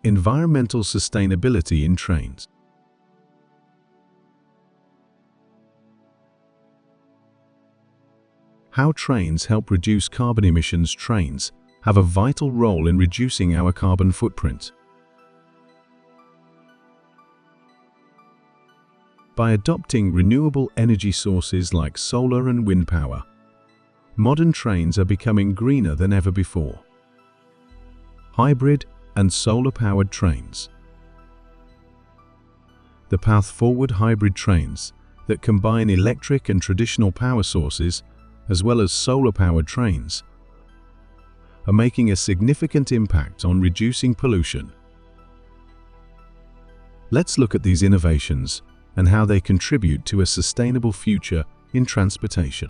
Environmental sustainability in trains. How trains help reduce carbon emissions. Trains have a vital role in reducing our carbon footprint. By adopting renewable energy sources like solar and wind power, modern trains are becoming greener than ever before. Hybrid and solar-powered trains. The path forward: hybrid trains that combine electric and traditional power sources, as well as solar-powered trains, are making a significant impact on reducing pollution. Let's look at these innovations and how they contribute to a sustainable future in transportation.